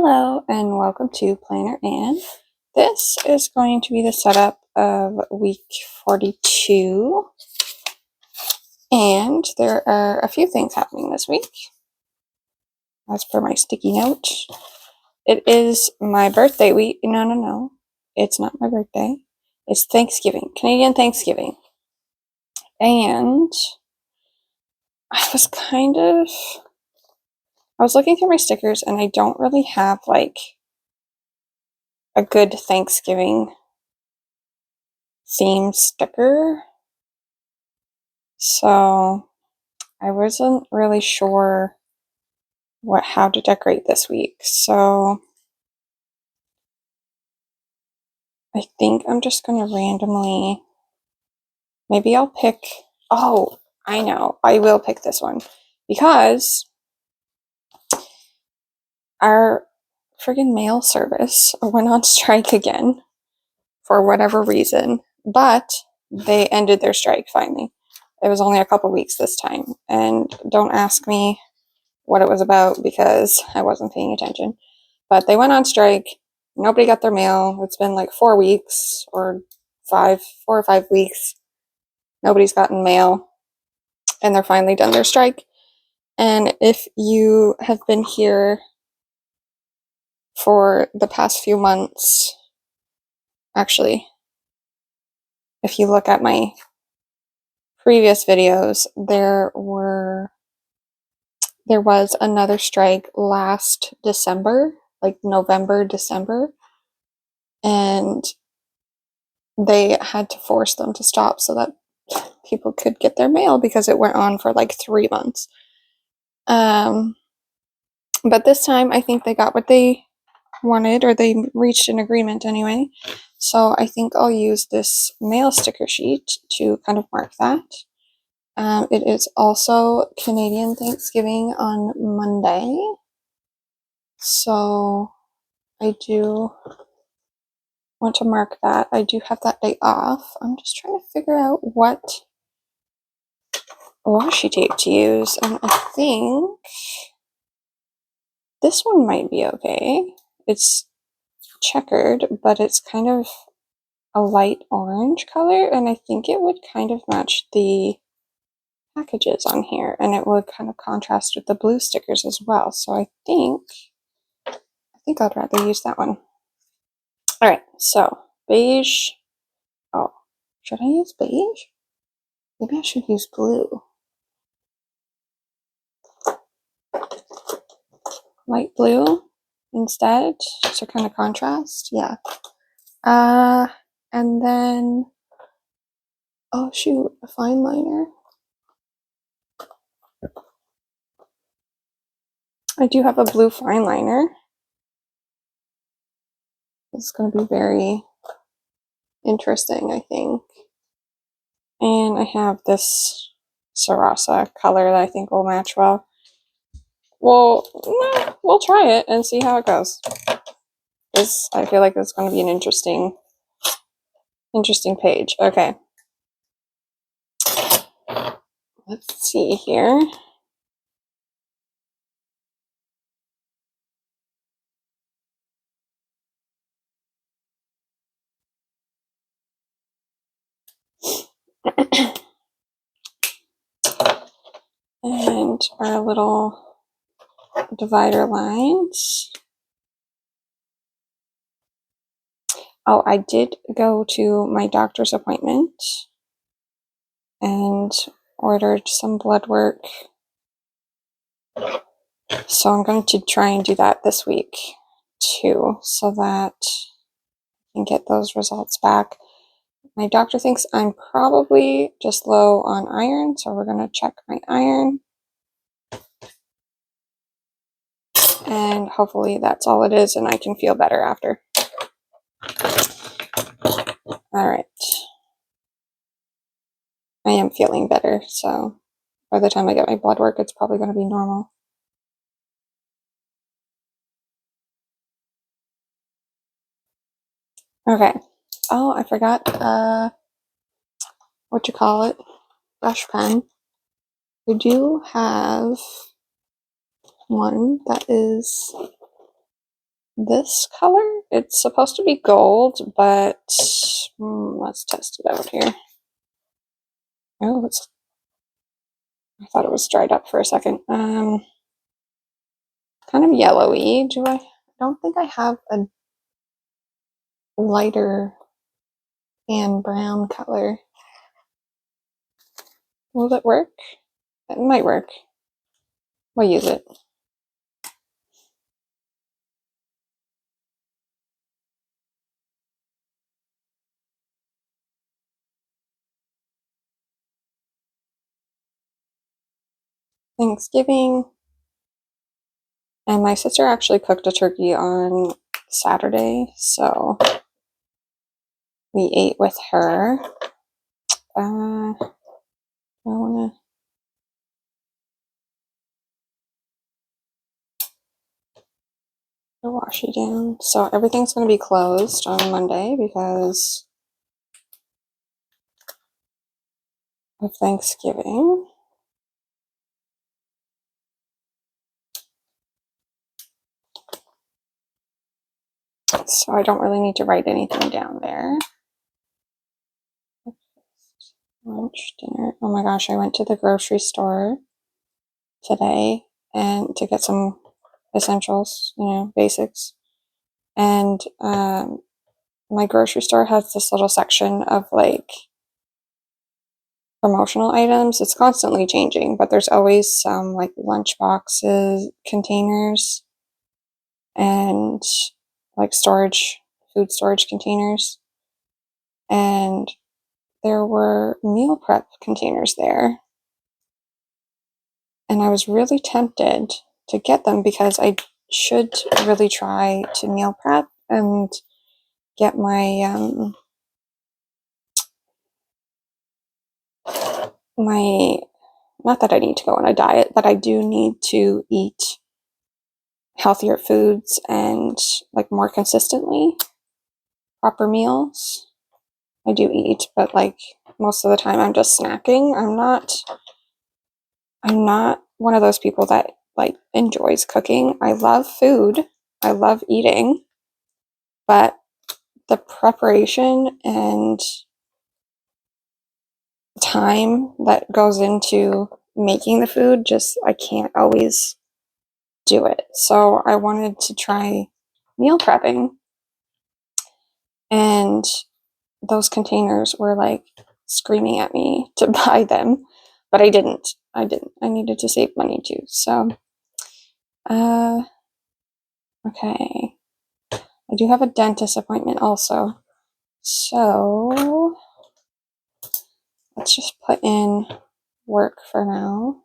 Hello and welcome to Planner Ann. This is going to be the setup of week 42, and there are a few things happening this week. As per my sticky note, it is my birthday week. No, it's not my birthday. It's Thanksgiving, Canadian Thanksgiving, and I was looking through my stickers, and I don't really have like a good Thanksgiving theme sticker. So I wasn't really sure how to decorate this week. So I think I'm just going to randomly, maybe I'll pick, oh, I know, I will pick this one because our friggin' mail service went on strike again for whatever reason, but they ended their strike finally. It was only a couple weeks this time, and don't ask me what it was about because I wasn't paying attention. But they went on strike. Nobody got their mail. It's been like 4 weeks or 4 or 5 weeks. Nobody's gotten mail, and they're finally done their strike. And if you have been here for the past few months, actually, if you look at my previous videos, there was another strike last December, like November, December, and they had to force them to stop so that people could get their mail because it went on for like 3 months. But this time I think they got what they wanted, or they reached an agreement anyway. So I think I'll use this mail sticker sheet to kind of mark that. It is also Canadian Thanksgiving on Monday. So I do want to mark that. I do have that day off. I'm just trying to figure out what washi tape to use, and I think this one might be okay. It's checkered, but it's kind of a light orange color, and I think it would kind of match the packages on here, and it would kind of contrast with the blue stickers as well. So I think I'd rather use that one. All right, so beige. Oh, should I use beige? Maybe I should use blue. Light blue instead to kind of contrast. Yeah. And then, oh shoot, a fine liner. I do have a blue fine liner. It's going to be very interesting, I think. And I have this Sarasa color that I think will match well. Well, we'll try it and see how it goes. I feel like it's going to be an interesting page. Okay. Let's see here. And our little divider lines. Oh, I did go to my doctor's appointment and ordered some blood work. So I'm going to try and do that this week too, so that I can get those results back. My doctor thinks I'm probably just low on iron, so we're going to check my iron. And hopefully that's all it is, and I can feel better after. All right. I am feeling better, so by the time I get my blood work, it's probably going to be normal. Okay. Oh, I forgot, what you call it? Brush pen. I do have one that is this color. It's supposed to be gold, but let's test it out here. Oh, I thought it was dried up for a second. Kind of yellowy. I don't think I have a lighter and brown color. Will it work? It might work. We'll use it. Thanksgiving. And my sister actually cooked a turkey on Saturday, so we ate with her. I want to wash you down. So everything's going to be closed on Monday because of Thanksgiving. So I don't really need to write anything down there. Lunch, dinner. Oh my gosh, I went to the grocery store today and to get some essentials, basics. And my grocery store has this little section of like promotional items. It's constantly changing, but there's always some like lunch boxes, containers, and like food storage containers. And there were meal prep containers there. And I was really tempted to get them because I should really try to meal prep and get my not that I need to go on a diet, but I do need to eat healthier foods and like more consistently, proper meals. I do eat, but like most of the time I'm just snacking. I'm not one of those people that like enjoys cooking. I love food. I love eating, but the preparation and time that goes into making the food, just I can't always do it. So I wanted to try meal prepping, and those containers were like screaming at me to buy them, but I didn't. I needed to save money too. So, okay. I do have a dentist appointment also. So let's just put in work for now.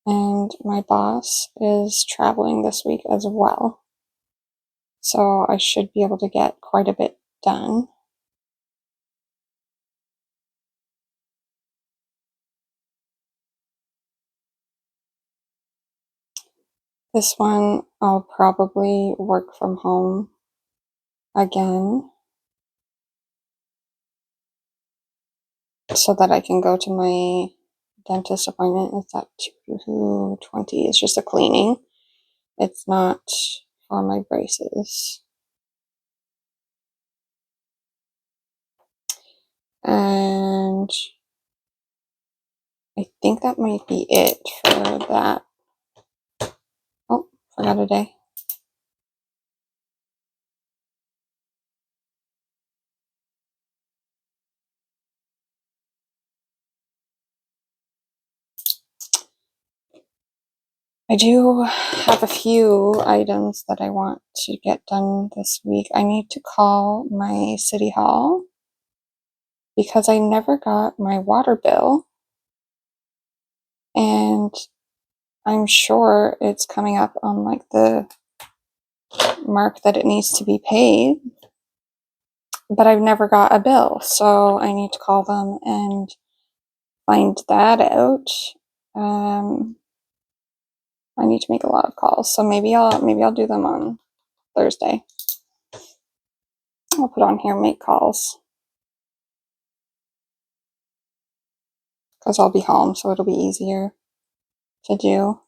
And my boss is traveling this week as well. So I should be able to get quite a bit done. This one I'll probably work from home again so that I can go to my dentist appointment. It's at 2:20. It's just a cleaning. It's not for my braces. And I think that might be it for that. Oh, forgot a day. I do have a few items that I want to get done this week. I need to call my city hall because I never got my water bill, and I'm sure it's coming up on like the mark that it needs to be paid, but I've never got a bill, so I need to call them and find that out. I need to make a lot of calls, so maybe I'll do them on Thursday. I'll put on here make calls because I'll be home, so it'll be easier to do.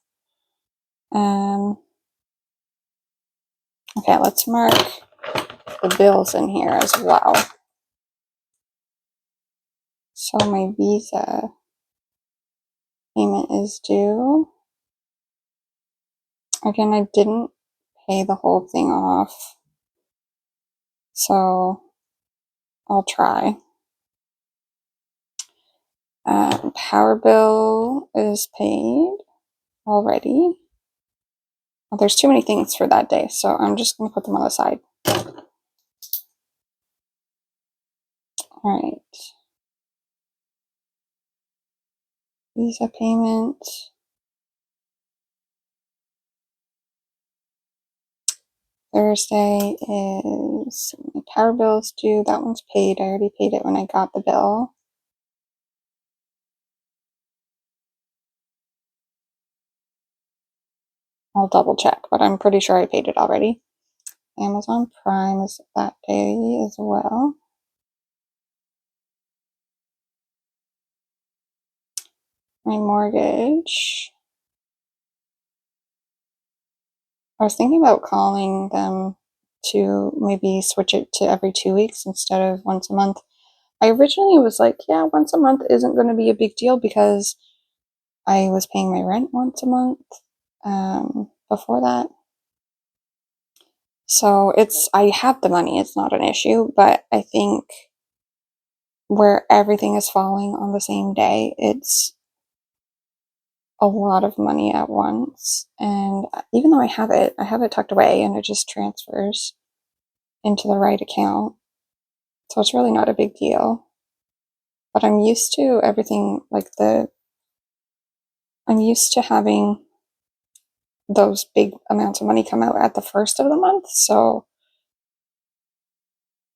Okay, let's mark the bills in here as well. So my Visa payment is due. Again, I didn't pay the whole thing off, so I'll try. Power bill is paid already. Well, there's too many things for that day, so I'm just going to put them on the side. All right. Visa payment. Thursday is my power bill's due. That one's paid. I already paid it when I got the bill. I'll double check, but I'm pretty sure I paid it already. Amazon Prime is that day as well. My mortgage. I was thinking about calling them to maybe switch it to every 2 weeks instead of once a month. I originally was like, yeah, once a month isn't going to be a big deal because I was paying my rent once a month before that. So I have the money, it's not an issue, but I think where everything is falling on the same day, it's a lot of money at once. And even though I have it tucked away and it just transfers into the right account. So it's really not a big deal. But I'm used to everything I'm used to having those big amounts of money come out at the first of the month. So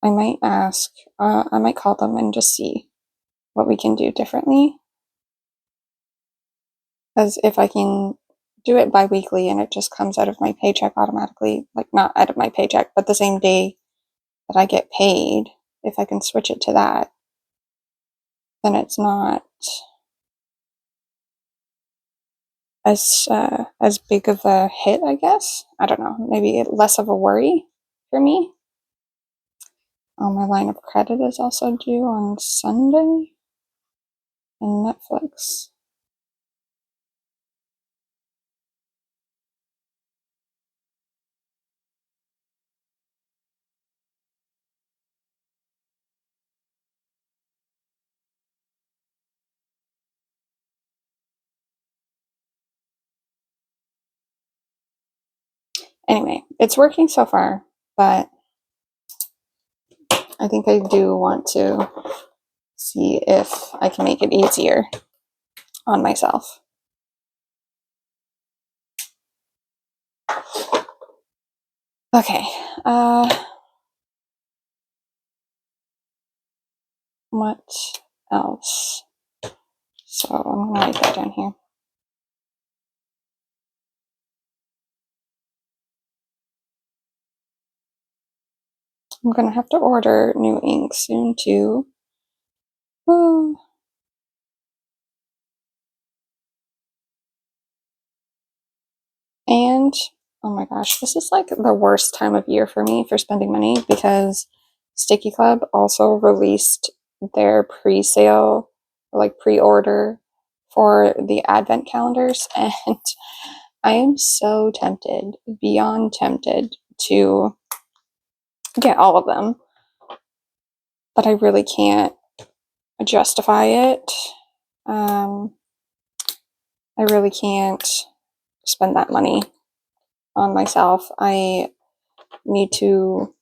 I might I might call them and just see what we can do differently. Because if I can do it bi-weekly and it just comes out of my paycheck automatically, like not out of my paycheck, but the same day that I get paid, if I can switch it to that, then it's not as big of a hit, I guess. I don't know, maybe less of a worry for me. My line of credit is also due on Sunday, and Netflix. Anyway, it's working so far, but I think I do want to see if I can make it easier on myself. Okay, what else? So I'm gonna write that down here. I'm gonna have to order new ink soon too. Oh. And oh my gosh, this is like the worst time of year for me for spending money because Sticky Club also released their pre-sale, like pre-order for the advent calendars, and I am so tempted, beyond tempted to get all of them, but I really can't justify it. I really can't spend that money on myself. I need to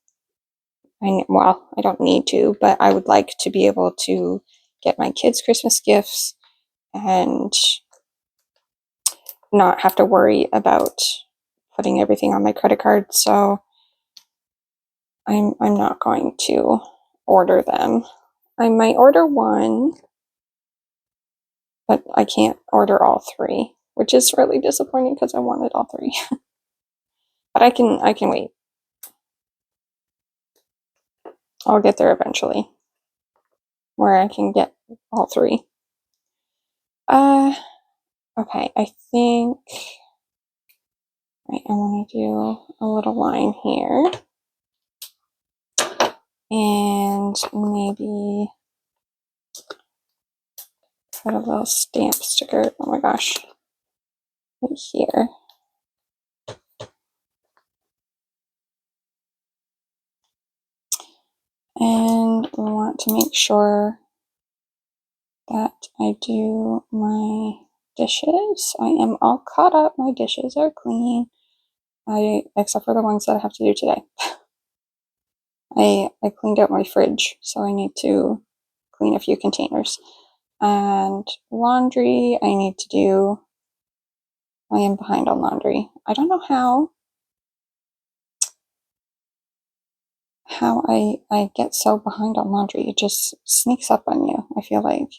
I don't need to, but I would like to be able to get my kids Christmas gifts and not have to worry about putting everything on my credit card. So I'm not going to order them. I might order one, but I can't order all three, which is really disappointing because I wanted all three. But I can wait. I'll get there eventually where I can get all three. Okay, I think Right, I want to do a little line here. And maybe put a little stamp sticker, oh my gosh, right here. And we want to make sure that I do my dishes. I am all caught up. My dishes are clean. Except for the ones that I have to do today. I cleaned out my fridge, so I need to clean a few containers. And laundry, I need to do. I am behind on laundry. I don't know how I get so behind on laundry. It just sneaks up on you, I feel like.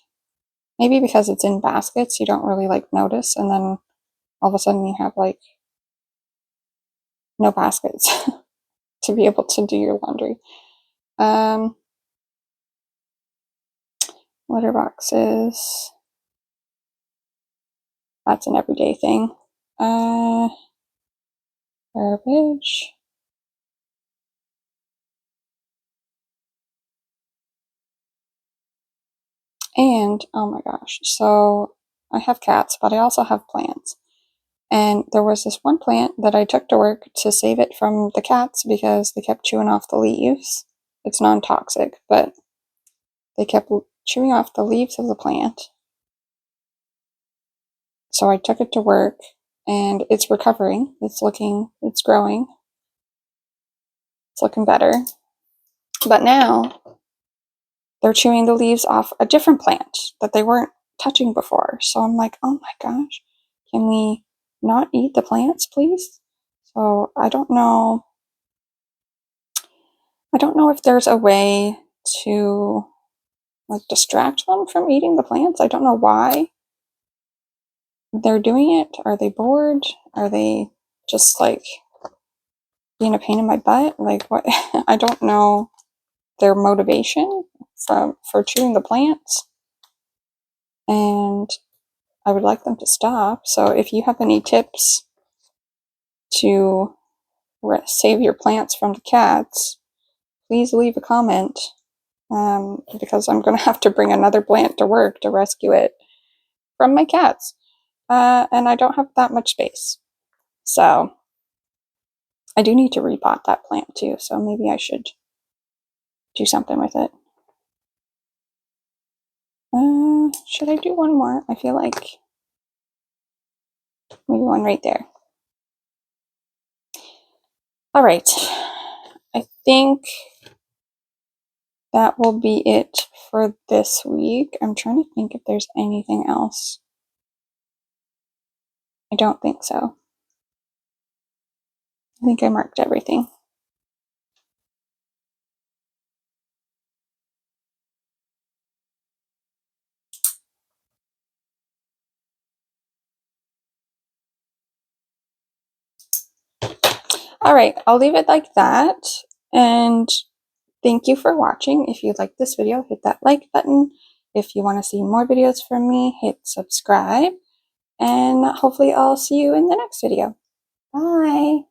Maybe because it's in baskets, you don't really like notice, and then all of a sudden you have like no baskets to be able to do your laundry. Litter boxes. That's an everyday thing. Garbage. And oh my gosh, so I have cats, but I also have plants. And there was this one plant that I took to work to save it from the cats because they kept chewing off the leaves. It's non-toxic, but they kept chewing off the leaves of the plant. So I took it to work and it's recovering. It's growing. It's looking better. But now they're chewing the leaves off a different plant that they weren't touching before. So I'm like, oh my gosh, can we not eat the plants, please? So I don't know. I don't know if there's a way to like distract them from eating the plants. I don't know why they're doing it. Are they bored? Are they just like being a pain in my butt? Like what? I don't know their motivation for chewing the plants. And I would like them to stop. So if you have any tips to save your plants from the cats, please leave a comment, because I'm going to have to bring another plant to work to rescue it from my cats. And I don't have that much space. So I do need to repot that plant too. So maybe I should do something with it. Should I do one more? I feel like maybe one right there. All right. I think that will be it for this week. I'm trying to think if there's anything else. I don't think so. I think I marked everything. All right, I'll leave it like that. And thank you for watching. If you like this video, hit that like button. If you want to see more videos from me, hit subscribe. And hopefully I'll see you in the next video. Bye.